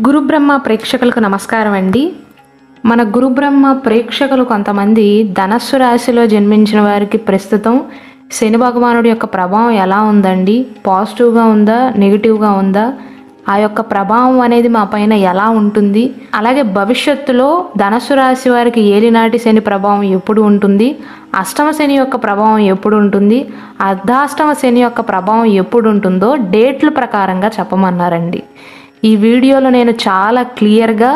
గురు బ్రహ్మ ప్రేక్షకులకు నమస్కారం అండి. మన గురు బ్రహ్మ ప్రేక్షకులు కొంతమంది ధనస్సు రాశిలో జన్మించిన వారికి ప్రస్తుతం శని భగవానుడి యొక్క ప్రభావం ఎలా ఉందండి, పాజిటివ్గా ఉందా నెగిటివ్గా ఉందా, ఆ యొక్క ప్రభావం అనేది మా పైన ఎలా ఉంటుంది, అలాగే భవిష్యత్తులో ధనస్సు రాశి వారికి ఏలినాటి శని ప్రభావం ఎప్పుడు ఉంటుంది, అష్టమ శని యొక్క ప్రభావం ఎప్పుడు ఉంటుంది, అర్ధాష్టమ శని యొక్క ప్రభావం ఎప్పుడు ఉంటుందో డేట్ల ప్రకారంగా చెప్పమన్నారండి. ఈ వీడియోలో నేను చాలా క్లియర్గా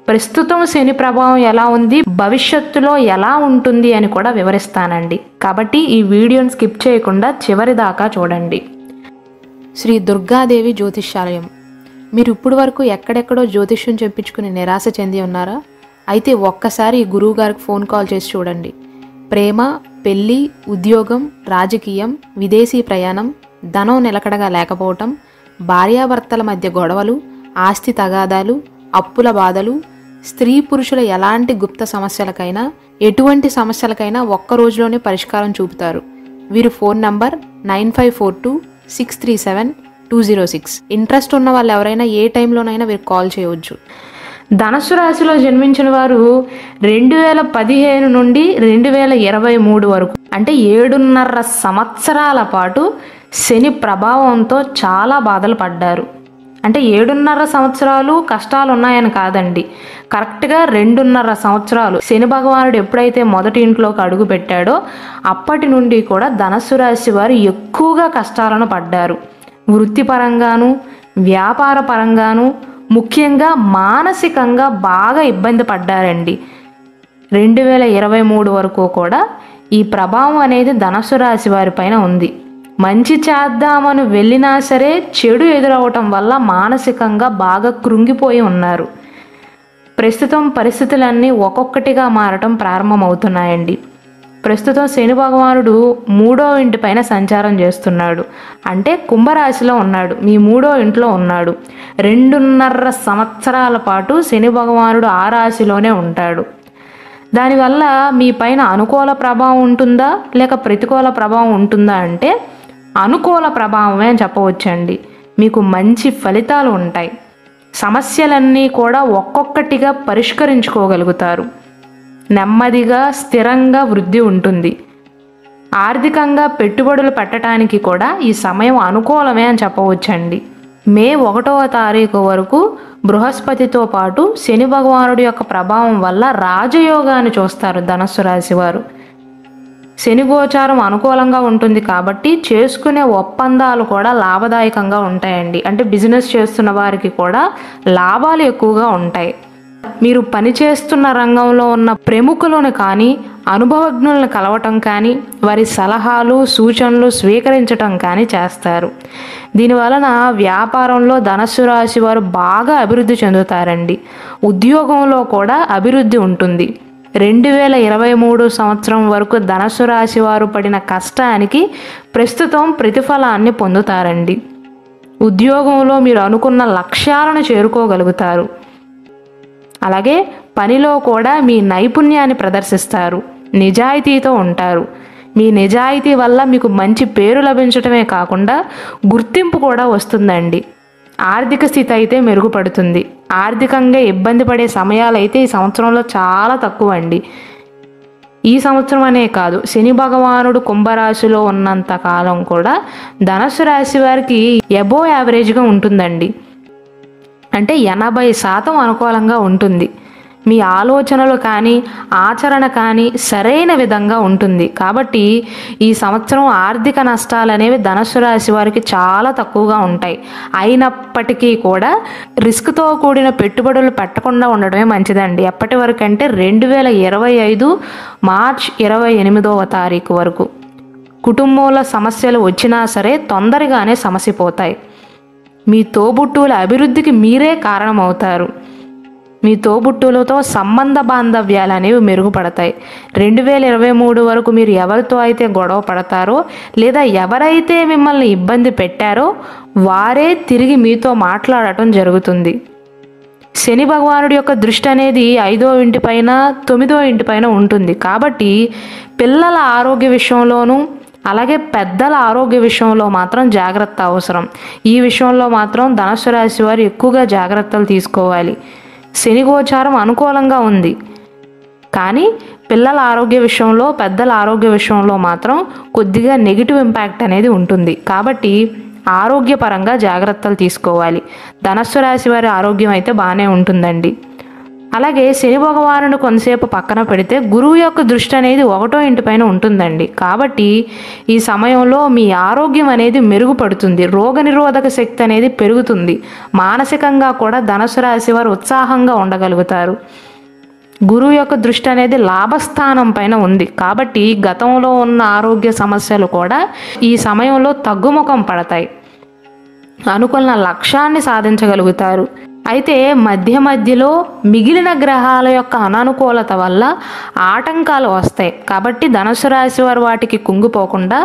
ప్రస్తుతం శని ప్రభావం ఎలా ఉంది, భవిష్యత్తులో ఎలా ఉంటుంది అని కూడా వివరిస్తానండి. కాబట్టి ఈ వీడియోని స్కిప్ చేయకుండా చివరి దాకా చూడండి. శ్రీ దుర్గాదేవి జ్యోతిష్యాలయం. మీరు ఇప్పుడు వరకు ఎక్కడెక్కడో జ్యోతిష్యం చెప్పించుకుని నిరాశ చెంది ఉన్నారా? అయితే ఒక్కసారి ఈ గురువు గారికి ఫోన్ కాల్ చేసి చూడండి. ప్రేమ, పెళ్లి, ఉద్యోగం, రాజకీయం, విదేశీ ప్రయాణం, ధనం నిలకడగా లేకపోవటం, భార్యాభర్తల మధ్య గొడవలు, ఆస్తి తగాదాలు, అప్పుల బాధలు, స్త్రీ పురుషుల ఎలాంటి గుప్త సమస్యలకైనా ఎటువంటి సమస్యలకైనా ఒక్క రోజులోనే పరిష్కారం చూపుతారు. వీరు ఫోన్ నంబర్ 9542637206. ఇంట్రెస్ట్ ఉన్న వాళ్ళు ఎవరైనా ఏ టైంలోనైనా వీరు కాల్ చేయవచ్చు. ధనస్సు రాశిలో జన్మించిన వారు 2015 నుండి 2023 వరకు అంటే 7.5 సంవత్సరాల పాటు శని ప్రభావంతో చాలా బాధలు పడ్డారు. అంటే 7.5 సంవత్సరాలు కష్టాలు ఉన్నాయని కాదండి, కరెక్ట్గా 2.5 సంవత్సరాలు. శని భగవానుడు ఎప్పుడైతే మొదటి ఇంట్లోకి అడుగు పెట్టాడో అప్పటి నుండి కూడా ధనస్సు రాశి వారు ఎక్కువగా కష్టాలను పడ్డారు. వృత్తిపరంగాను, వ్యాపార పరంగాను, ముఖ్యంగా మానసికంగా బాగా ఇబ్బంది పడ్డారండి. 2023 వరకు కూడా ఈ ప్రభావం అనేది ధనస్సు రాశి వారి పైన ఉంది. మంచి చేద్దామని వెళ్ళినా సరే చెడు ఎదురవటం వల్ల మానసికంగా బాగా కృంగిపోయి ఉన్నారు. ప్రస్తుతం పరిస్థితులన్నీ ఒక్కొక్కటిగా మారటం ప్రారంభమవుతున్నాయండి. ప్రస్తుతం శని భగవానుడు 3వ ఇంటి పైన సంచారం చేస్తున్నాడు. అంటే కుంభరాశిలో ఉన్నాడు, మీ 3వ ఇంట్లో ఉన్నాడు. 2.5 సంవత్సరాల పాటు శని భగవానుడు ఆ రాశిలోనే ఉంటాడు. దానివల్ల మీ పైన అనుకూల ప్రభావం ఉంటుందా లేక ప్రతికూల ప్రభావం ఉంటుందా అంటే అనుకూల ప్రభావమే అని చెప్పవచ్చండి. మీకు మంచి ఫలితాలు ఉంటాయి. సమస్యలన్నీ కూడా ఒక్కొక్కటిగా పరిష్కరించుకోగలుగుతారు. నెమ్మదిగా స్థిరంగా వృద్ధి ఉంటుంది. ఆర్థికంగా పెట్టుబడులు పెట్టడానికి కూడా ఈ సమయం అనుకూలమే అని చెప్పవచ్చండి. మే 1వ తారీఖు వరకు బృహస్పతితో పాటు శని భగవానుడి యొక్క ప్రభావం వల్ల రాజయోగాన్ని చూస్తారు ధనస్సు రాశి వారు. శని గోచారం అనుకూలంగా ఉంటుంది కాబట్టి చేసుకునే ఒప్పందాలు కూడా లాభదాయకంగా ఉంటాయండి. అంటే బిజినెస్ చేస్తున్న వారికి కూడా లాభాలు ఎక్కువగా ఉంటాయి. మీరు పనిచేస్తున్న రంగంలో ఉన్న ప్రముఖులను కానీ అనుభవజ్ఞులను కలవటం కానీ వారి సలహాలు సూచనలు స్వీకరించటం కానీ చేస్తారు. దీనివలన వ్యాపారంలో ధనస్సు రాశి వారు బాగా అభివృద్ధి చెందుతారండి. ఉద్యోగంలో కూడా అభివృద్ధి ఉంటుంది. 2023 సంవత్సరం వరకు ధనస్సు రాశి వారు పడిన కష్టానికి ప్రస్తుతం ప్రతిఫలాన్ని పొందుతారండి. ఉద్యోగంలో మీరు అనుకున్న లక్ష్యాలను చేరుకోగలుగుతారు. అలాగే పనిలో కూడా మీ నైపుణ్యాన్ని ప్రదర్శిస్తారు. నిజాయితీతో ఉంటారు. మీ నిజాయితీ వల్ల మీకు మంచి పేరు లభించటమే కాకుండా గుర్తింపు కూడా వస్తుందండి. ఆర్థిక స్థితి అయితే మెరుగుపడుతుంది. ఆర్థికంగా ఇబ్బంది పడే సమయాలు అయితే ఈ సంవత్సరంలో చాలా తక్కువ అండి. ఈ సంవత్సరం అనే కాదు, శని భగవానుడు కుంభరాశిలో ఉన్నంత కాలం కూడా ధనస్సు రాశి వారికి అబోవ్ యావరేజ్గా ఉంటుందండి. అంటే 80% అనుకూలంగా ఉంటుంది. మీ ఆలోచనలు కానీ ఆచరణ కానీ సరైన విధంగా ఉంటుంది. కాబట్టి ఈ సంవత్సరం ఆర్థిక నష్టాలు అనేవి ధనస్సు రాశి వారికి చాలా తక్కువగా ఉంటాయి. అయినప్పటికీ కూడా రిస్క్తో కూడిన పెట్టుబడులు పెట్టకుండా ఉండడమే మంచిదండి. ఎప్పటి వరకు అంటే 2025 మార్చ్ 28వ తారీఖు వరకు. కుటుంబంలో సమస్యలు వచ్చినా సరే తొందరగానే సమసిపోతాయి. మీ తోబుట్టువుల అభివృద్ధికి మీరే కారణమవుతారు. మీ తోబుట్టువులతో సంబంధ బాంధవ్యాలు అనేవి మెరుగుపడతాయి. 2023 వరకు మీరు ఎవరితో అయితే గొడవ పడతారో లేదా ఎవరైతే మిమ్మల్ని ఇబ్బంది పెట్టారో వారే తిరిగి మీతో మాట్లాడటం జరుగుతుంది. శని భగవానుడి యొక్క దృష్టి అనేది 5వ ఇంటి పైన 9వ ఇంటి పైన ఉంటుంది. కాబట్టి పిల్లల ఆరోగ్య విషయంలోనూ అలాగే పెద్దల ఆరోగ్య విషయంలో మాత్రం జాగ్రత్త అవసరం. ఈ విషయంలో మాత్రం ధనుస్సు రాశి వారు ఎక్కువగా జాగ్రత్తలు తీసుకోవాలి. శని గోచారం అనుకూలంగా ఉంది, కానీ పిల్లల ఆరోగ్య విషయంలో, పెద్దల ఆరోగ్య విషయంలో మాత్రం కొద్దిగా నెగిటివ్ ఇంపాక్ట్ అనేది ఉంటుంది. కాబట్టి ఆరోగ్యపరంగా జాగ్రత్తలు తీసుకోవాలి. ధనుస్సు రాశి వారి ఆరోగ్యం అయితే బాగానే ఉంటుందండి. అలాగే శని భగవానుడు కొంతసేపు పక్కన పెడితే గురువు యొక్క దృష్టి అనేది 1వ ఇంటిపైన ఉంటుందండి. కాబట్టి ఈ సమయంలో మీ ఆరోగ్యం అనేది మెరుగుపడుతుంది, రోగనిరోధక శక్తి అనేది పెరుగుతుంది. మానసికంగా కూడా ధనుస్సు రాశి వారు ఉత్సాహంగా ఉండగలుగుతారు. గురువు యొక్క దృష్టి అనేది లాభస్థానం పైన ఉంది, కాబట్టి గతంలో ఉన్న ఆరోగ్య సమస్యలు కూడా ఈ సమయంలో తగ్గుముఖం పడతాయి. అనుకున్న లక్ష్యాన్ని సాధించగలుగుతారు. అయితే మధ్యలో మిగిలిన గ్రహాల యొక్క అననుకూలత వల్ల ఆటంకాలు వస్తాయి. కాబట్టి ధనుస్సు రాశి వారు వాటికి కుంగిపోకుండా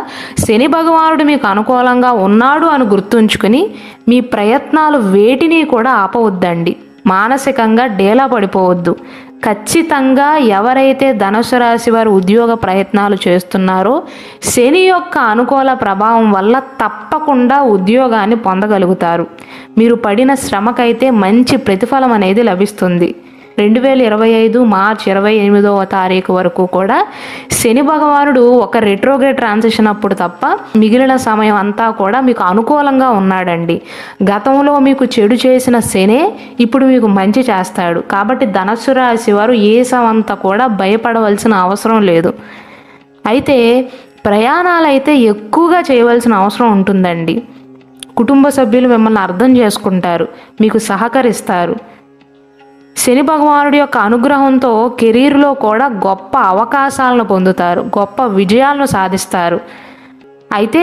శని భగవానుడు మీకు అనుకూలంగా ఉన్నాడు అని గుర్తుంచుకుని మీ ప్రయత్నాలు వేటిని కూడా ఆపవద్దండి. మానసికంగా డేలా పడిపోవద్దు. ఖచ్చితంగా ఎవరైతే ధనుస్సు రాశి వారు ఉద్యోగ ప్రయత్నాలు చేస్తున్నారో శని యొక్క అనుకూల ప్రభావం వల్ల తప్పకుండా ఉద్యోగాన్ని పొందగలుగుతారు. మీరు పడిన శ్రమకైతే మంచి ప్రతిఫలం అనేది లభిస్తుంది. 2025 మార్చి 28వ తారీఖు వరకు కూడా శని భగవానుడు ఒక రెట్రోగ్రేడ్ ట్రాన్సిషన్ అప్పుడు తప్ప మిగిలిన సమయం అంతా కూడా మీకు అనుకూలంగా ఉన్నాడండి. గతంలో మీకు చెడు చేసిన శనే ఇప్పుడు మీకు మంచి చేస్తాడు. కాబట్టి ధనుస్సు రాశి వారు ఏ సమంతా కూడా భయపడవలసిన అవసరం లేదు. అయితే ప్రయాణాలు అయితే ఎక్కువగా చేయవలసిన అవసరం ఉంటుందండి. కుటుంబ సభ్యులు మిమ్మల్ని అర్థం చేసుకుంటారు, మీకు సహకరిస్తారు. శని భగవానుడి యొక్క అనుగ్రహంతో కెరీర్లో కూడా గొప్ప అవకాశాలను పొందుతారు, గొప్ప విజయాలను సాధిస్తారు. అయితే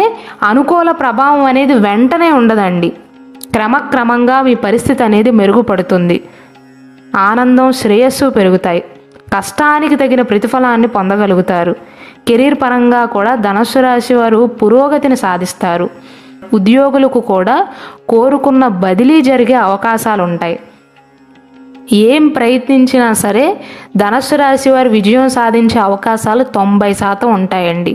అనుకూల ప్రభావం అనేది వెంటనే ఉండదండి. క్రమక్రమంగా మీ పరిస్థితి అనేది మెరుగుపడుతుంది. ఆనందం, శ్రేయస్సు పెరుగుతాయి. కష్టానికి తగిన ప్రతిఫలాన్ని పొందగలుగుతారు. కెరీర్ పరంగా కూడా ధనుస్సు రాశి వారు పురోగతిని సాధిస్తారు. ఉద్యోగులకు కూడా కోరుకున్న బదిలీ జరిగే అవకాశాలు ఉంటాయి. ఏం ప్రయత్నించినా సరే ధనుస్సు రాశి వారు విజయం సాధించే అవకాశాలు 90% ఉంటాయండి.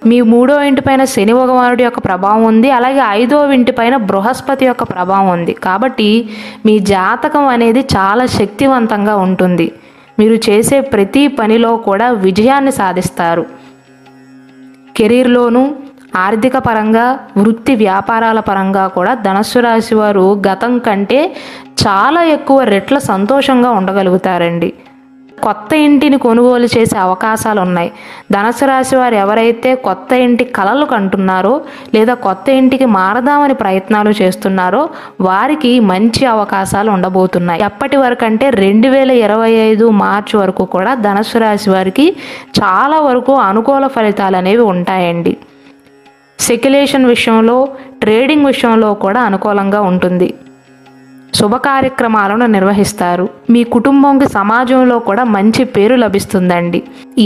మీ 3వ ఇంటిపైన శని భగవానుడి యొక్క ప్రభావం ఉంది, అలాగే 5వ ఇంటిపైన బృహస్పతి యొక్క ప్రభావం ఉంది. కాబట్టి మీ జాతకం అనేది చాలా శక్తివంతంగా ఉంటుంది. మీరు చేసే ప్రతి పనిలో కూడా విజయాన్ని సాధిస్తారు. కెరీర్లోనూ, ఆర్థిక పరంగా, వృత్తి వ్యాపారాల పరంగా కూడా ధనుస్సు రాశి వారు గతం కంటే చాలా ఎక్కువ రెట్ల సంతోషంగా ఉండగలుగుతారండి. కొత్త ఇంటిని కొనుగోలు చేసే అవకాశాలు ఉన్నాయి. ధనుస్సు రాశి వారు ఎవరైతే కొత్త ఇంటి కలలు కంటున్నారో లేదా కొత్త ఇంటికి మారదామని ప్రయత్నాలు చేస్తున్నారో వారికి మంచి అవకాశాలు ఉండబోతున్నాయి. ఎప్పటి వరకు అంటే 2025 మార్చి వరకు కూడా ధనుస్సు రాశి వారికి చాలా వరకు అనుకూల ఫలితాలు అనేవి ఉంటాయండి. సెక్యులేషన్ విషయంలో, ట్రేడింగ్ విషయంలో కూడా అనుకూలంగా ఉంటుంది. శుభ కార్యక్రమాలను నిర్వహిస్తారు. మీ కుటుంబంకి, సమాజంలో కూడా మంచి పేరు లభిస్తుందండి.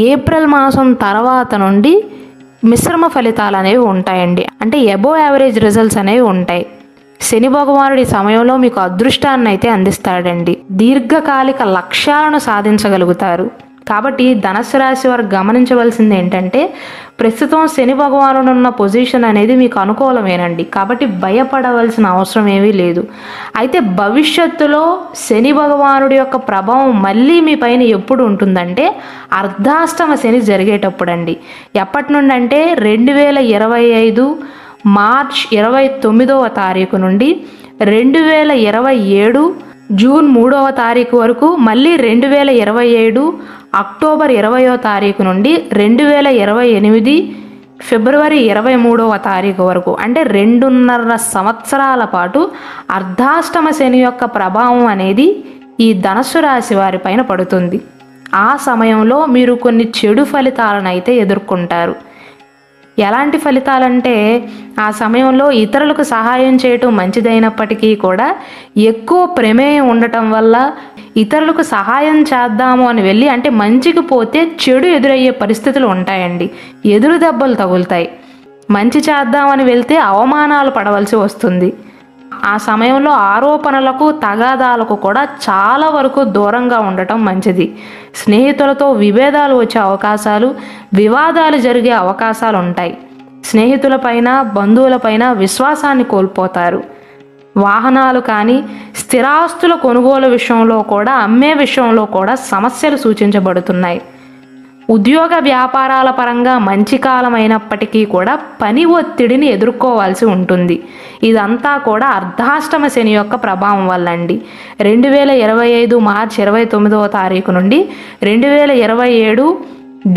ఏప్రిల్ మాసం తర్వాత నుండి మిశ్రమ ఫలితాలు అనేవి ఉంటాయండి. అంటే అబోవ్ యావరేజ్ రిజల్ట్స్ అనేవి ఉంటాయి. శని భగవానుడి సమయంలో మీకు అదృష్టాన్ని అయితే అందిస్తాడండి. దీర్ఘకాలిక లక్ష్యాలను సాధించగలుగుతారు. కాబట్టి ధనుస్సు రాశి వారు గమనించవలసింది ఏంటంటే ప్రస్తుతం శని భగవానుడు ఉన్న పొజిషన్ అనేది మీకు అనుకూలమేనండి. కాబట్టి భయపడవలసిన అవసరం ఏమీ లేదు. అయితే భవిష్యత్తులో శని భగవానుడి యొక్క ప్రభావం మళ్ళీ మీ పైన ఎప్పుడు ఉంటుందంటే అర్ధాష్టమ శని జరిగేటప్పుడు అండి. ఎప్పటి నుండి అంటే 2025 మార్చ్ 29వ తారీఖు నుండి 2027 జూన్ 3వ తారీఖు వరకు, మళ్ళీ 2027 అక్టోబర్ 20వ తారీఖు నుండి 2028 ఫిబ్రవరి 23వ తారీఖు వరకు, అంటే 2.5 సంవత్సరాల పాటు అర్ధాష్టమ శని యొక్క ప్రభావం అనేది ఈ ధనుస్సు రాశి వారి పైన పడుతుంది. ఆ సమయంలో మీరు కొన్ని చెడు ఫలితాలను అయితే ఎదుర్కొంటారు. ఎలాంటి ఫలితాలంటే ఆ సమయంలో ఇతరులకు సహాయం చేయటం మంచిదైనప్పటికీ కూడా ఎక్కువ ప్రమేయం ఉండటం వల్ల ఇతరులకు సహాయం చేద్దాము అని వెళ్ళి, అంటే మంచికి పోతే చెడు ఎదురయ్యే పరిస్థితులు ఉంటాయండి. ఎదురు దెబ్బలు తగులుతాయి. మంచి చేద్దామని వెళ్తే అవమానాలు పడవలసి వస్తుంది. ఆ సమయంలో ఆరోపణలకు తగాదాలకు కూడా చాలా వరకు దూరంగా ఉండటం మంచిది. స్నేహితులతో విభేదాలు వచ్చే అవకాశాలు, వివాదాలు జరిగే అవకాశాలు ఉంటాయి. స్నేహితులపైన, బంధువులపైన విశ్వాసాన్ని కోల్పోతారు. వాహనాలు కానీ, స్థిరాస్తుల కొనుగోలు విషయంలో కూడా, అమ్మే విషయంలో కూడా సమస్యలు సూచించబడుతున్నాయి. ఉద్యోగ వ్యాపారాల పరంగా మంచి కాలం అయినప్పటికీ కూడా పని ఒత్తిడిని ఎదుర్కోవాల్సి ఉంటుంది. ఇదంతా కూడా అర్ధాష్టమ శని యొక్క ప్రభావం వల్ల అండి. 2025 మార్చి 29వ తారీఖు నుండి 2027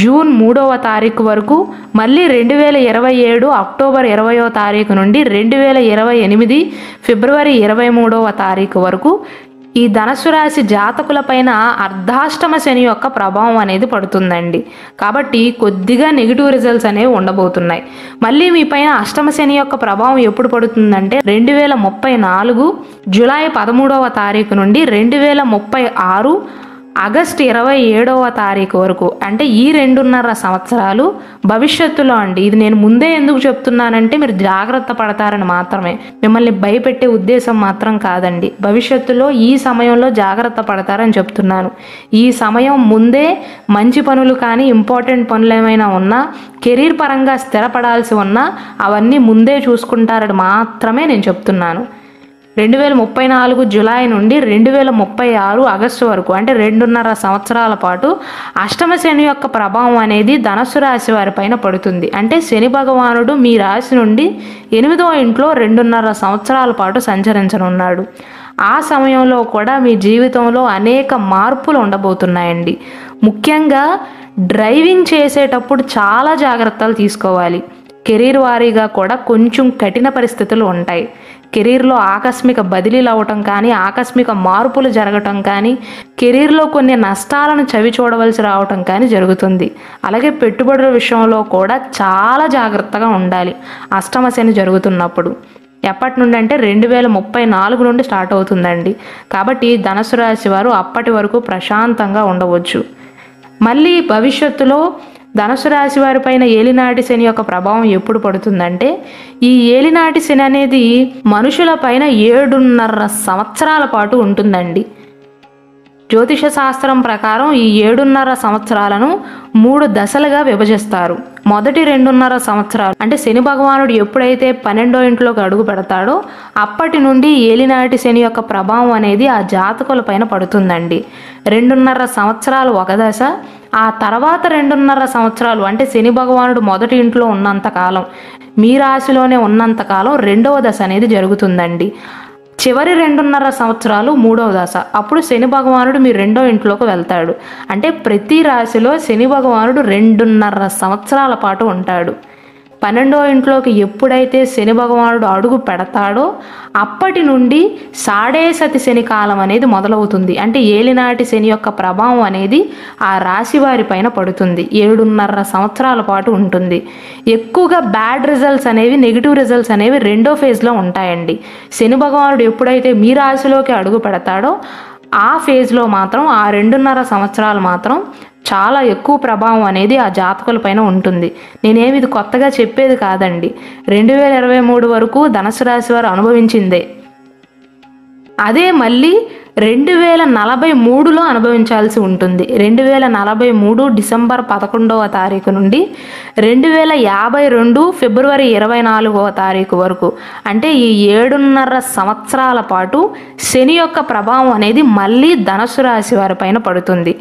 జూన్ 3వ తారీఖు వరకు, మళ్ళీ 2027 అక్టోబర్ 20వ తారీఖు నుండి 2028 ఫిబ్రవరి 23వ తారీఖు వరకు ఈ ధనుసు రాశి జాతకులపైన అర్ధాష్టమ శని యొక్క ప్రభావం అనేది పడుతుందండి. కాబట్టి కొద్దిగా నెగిటివ్ రిజల్ట్స్ అనేవి ఉండబోతున్నాయి. మళ్ళీ మీ పైన అష్టమ శని యొక్క ప్రభావం ఎప్పుడు పడుతుందంటే 2034 జూలై 13వ తారీఖు నుండి 2036 ఆగస్టు 27వ తారీఖు వరకు, అంటే ఈ 2.5 సంవత్సరాలు భవిష్యత్తులో అండి. ఇది నేను ముందే ఎందుకు చెప్తున్నానంటే మీరు జాగ్రత్త పడతారని మాత్రమే, మిమ్మల్ని భయపెట్టే ఉద్దేశం మాత్రం కాదండి. భవిష్యత్తులో ఈ సమయంలో జాగ్రత్త పడతారని చెప్తున్నాను. ఈ సమయం ముందే మంచి పనులు కానీ, ఇంపార్టెంట్ పనులు ఏమైనా ఉన్నా, కెరీర్ పరంగా స్థిరపడాల్సి ఉన్నా అవన్నీ ముందే చూసుకుంటారని మాత్రమే నేను చెప్తున్నాను. 2034 జూలై నుండి 2036 ఆగస్టు వరకు, అంటే 2.5 సంవత్సరాల పాటు అష్టమ శని యొక్క ప్రభావం అనేది ధనుసు రాశి వారిపైన పడుతుంది. అంటే శని భగవానుడు మీ రాశి నుండి 8వ ఇంట్లో 2.5 సంవత్సరాల పాటు సంచరించనున్నాడు. ఆ సమయంలో కూడా మీ జీవితంలో అనేక మార్పులు ఉండబోతున్నాయండి. ముఖ్యంగా డ్రైవింగ్ చేసేటప్పుడు చాలా జాగ్రత్తలు తీసుకోవాలి. కెరీర్ వారీగా కూడా కొంచెం కఠిన పరిస్థితులు ఉంటాయి. కెరీర్లో ఆకస్మిక బదిలీలు అవ్వటం కానీ, ఆకస్మిక మార్పులు జరగటం కానీ, కెరీర్లో కొన్ని నష్టాలను చవి చూడవలసి రావటం కానీ జరుగుతుంది. అలాగే పెట్టుబడుల విషయంలో కూడా చాలా జాగ్రత్తగా ఉండాలి అష్టమ శని జరుగుతున్నప్పుడు. ఎప్పటి నుండి అంటే 2034 నుండి స్టార్ట్ అవుతుందండి. కాబట్టి ధనుసు రాశి వారు అప్పటి వరకు ప్రశాంతంగా ఉండవచ్చు. మళ్ళీ భవిష్యత్తులో ధనుసు రాశి వారిపైన ఏలినాటి శని యొక్క ప్రభావం ఎప్పుడు పడుతుందంటే, ఈ ఏలినాటి శని అనేది మనుషులపైన 7.5 సంవత్సరాల పాటు ఉంటుందండి. జ్యోతిష శాస్త్రం ప్రకారం ఈ 7.5 సంవత్సరాలను 3 దశలుగా విభజిస్తారు. మొదటి 2.5 సంవత్సరాలు అంటే శని భగవానుడు ఎప్పుడైతే 12వ ఇంట్లోకి అడుగు పెడతాడో అప్పటి నుండి ఏలినాటి శని యొక్క ప్రభావం అనేది ఆ జాతకుల పైన పడుతుందండి. 2.5 సంవత్సరాలు ఒక దశ, ఆ తర్వాత 2.5 సంవత్సరాలు అంటే శని భగవానుడు మొదటి ఇంట్లో ఉన్నంతకాలం, మీ రాశిలోనే ఉన్నంతకాలం 2వ దశ అనేది జరుగుతుందండి. చివరి 2.5 సంవత్సరాలు 3వ దశ, అప్పుడు శని భగవానుడు మీ 2వ ఇంట్లోకి వెళ్తాడు. అంటే ప్రతి రాశిలో శని భగవానుడు 2.5 సంవత్సరాల పాటు ఉంటాడు. 12వ ఇంట్లోకి ఎప్పుడైతే శని భగవానుడు అడుగు పెడతాడో అప్పటి నుండి సాడేసతి శని కాలం అనేది మొదలవుతుంది. అంటే ఏలినాటి శని యొక్క ప్రభావం అనేది ఆ రాశి వారి పైన పడుతుంది. 7.5 సంవత్సరాల పాటు ఉంటుంది. ఎక్కువగా బ్యాడ్ రిజల్ట్స్ అనేవి, నెగిటివ్ రిజల్ట్స్ అనేవి 2వ ఫేజ్లో ఉంటాయండి. శని భగవానుడు ఎప్పుడైతే మీ రాశిలోకి అడుగు పెడతాడో ఆ ఫేజ్లో మాత్రం, ఆ 2.5 సంవత్సరాలు మాత్రం చాలా ఎక్కువ ప్రభావం అనేది ఆ జాతకుల పైన ఉంటుంది. నేనేమి ఇది కొత్తగా చెప్పేది కాదండి. 2023 వరకు ధనుసు రాశి వారు అనుభవించిందే. అదే మళ్ళీ 2043లో అనుభవించాల్సి ఉంటుంది. 2043 డిసెంబర్ 11వ తారీఖు నుండి 2052 ఫిబ్రవరి 24వ తారీఖు వరకు, అంటే ఈ 7.5 సంవత్సరాల పాటు శని యొక్క ప్రభావం అనేది మళ్ళీ ధనుసు రాశి వారి పైన పడుతుంది.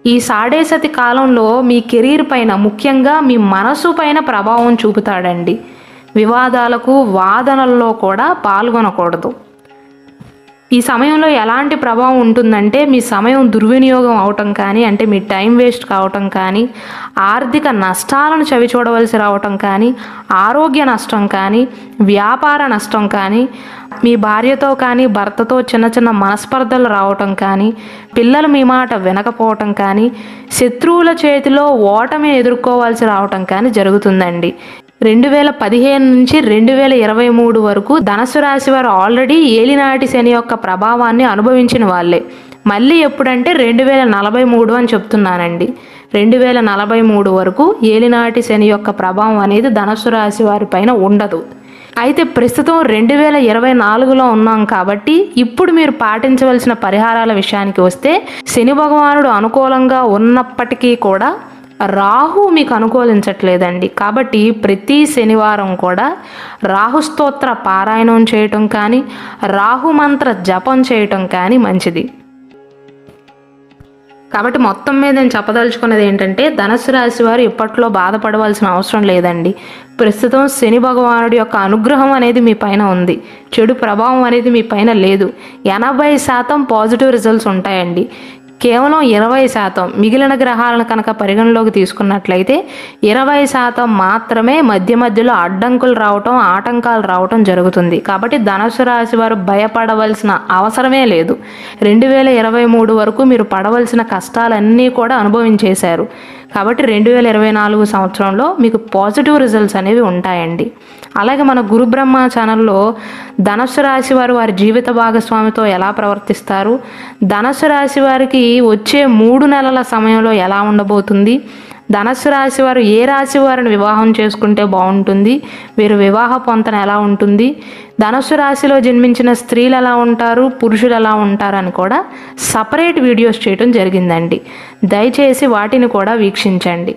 ఈ సాడేసతి కాలంలో మీ కెరీర్ పైన, ముఖ్యంగా మీ మనసు పైన ప్రభావం చూపుతాడండి. వివాదాలకు, వాదనల్లో కూడా పాల్గొనకూడదు. ఈ సమయంలో ఎలాంటి ప్రభావం ఉంటుందంటే, మీ సమయం దుర్వినియోగం అవటం కానీ, అంటే మీ టైం వేస్ట్ కావటం కానీ, ఆర్థిక నష్టాలను చవి చూడవలసి రావటం కానీ, ఆరోగ్య నష్టం కానీ, వ్యాపార నష్టం కానీ, మీ భార్యతో కానీ భర్తతో చిన్న చిన్న మనస్పర్ధలు రావటం కానీ, పిల్లలు మీ మాట వినకపోవటం కానీ, శత్రువుల చేతిలో ఓటమి ఎదుర్కోవాల్సి రావటం కానీ జరుగుతుందండి. 2015 నుంచి 2023 వరకు ధనుసు రాశి వారు ఆల్రెడీ ఏలినాటి శని యొక్క ప్రభావాన్ని అనుభవించిన వాళ్ళే. మళ్ళీ ఎప్పుడంటే 2043 అని చెప్తున్నానండి. 2043 వరకు ఏలినాటి శని యొక్క ప్రభావం అనేది ధనుసు రాశి వారి పైన ఉండదు. అయితే ప్రస్తుతం 2024లో ఉన్నాం కాబట్టి ఇప్పుడు మీరు పాటించవలసిన పరిహారాల విషయానికి వస్తే, శని భగవానుడు అనుకూలంగా ఉన్నప్పటికీ కూడా రాహు మీకు అనుకూలించట్లేదండి. కాబట్టి ప్రతి శనివారం కూడా రాహు స్తోత్ర పారాయణం చేయటం కానీ, రాహు మంత్ర జపం చేయటం కానీ మంచిది. కాబట్టి మొత్తం మీద నేను చెప్పదలుచుకున్నది ఏంటంటే, ధనుసు రాశి వారు ఇప్పట్లో బాధపడవలసిన అవసరం లేదండి. ప్రస్తుతం శని భగవానుడి యొక్క అనుగ్రహం అనేది మీ పైన ఉంది, చెడు ప్రభావం అనేది మీ పైన లేదు. 80% పాజిటివ్ రిజల్ట్స్ ఉంటాయండి. కేవలం 20% మిగిలిన గ్రహాలను కనుక పరిగణలోకి తీసుకున్నట్లయితే 20% మాత్రమే మధ్య మధ్యలో అడ్డంకులు రావటం, ఆటంకాలు రావటం జరుగుతుంది. కాబట్టి ధనుసు రాశి వారు భయపడవలసిన అవసరమే లేదు. 2023 వరకు మీరు పడవలసిన కష్టాలన్నీ కూడా అనుభవించేశారు. కాబట్టి 2024 సంవత్సరంలో మీకు పాజిటివ్ రిజల్ట్స్ అనేవి ఉంటాయండి. అలాగే మన గురు బ్రహ్మ ఛానల్లో ధనుసు రాశి వారు వారి జీవిత భాగస్వామితో ఎలా ప్రవర్తిస్తారు, ధనుసు రాశి వారికి వచ్చే 3 నెలల సమయంలో ఎలా ఉండబోతుంది, ధనుసు రాశి వారు ఏ రాశి వారిని వివాహం చేసుకుంటే బాగుంటుంది, వీరు వివాహ పొంతన ఎలా ఉంటుంది, ధనుసు రాశిలో జన్మించిన స్త్రీలు ఎలా ఉంటారు, పురుషులు ఎలా ఉంటారని కూడా సపరేట్ వీడియోస్ చేయడం జరిగిందండి. దయచేసి వాటిని కూడా వీక్షించండి.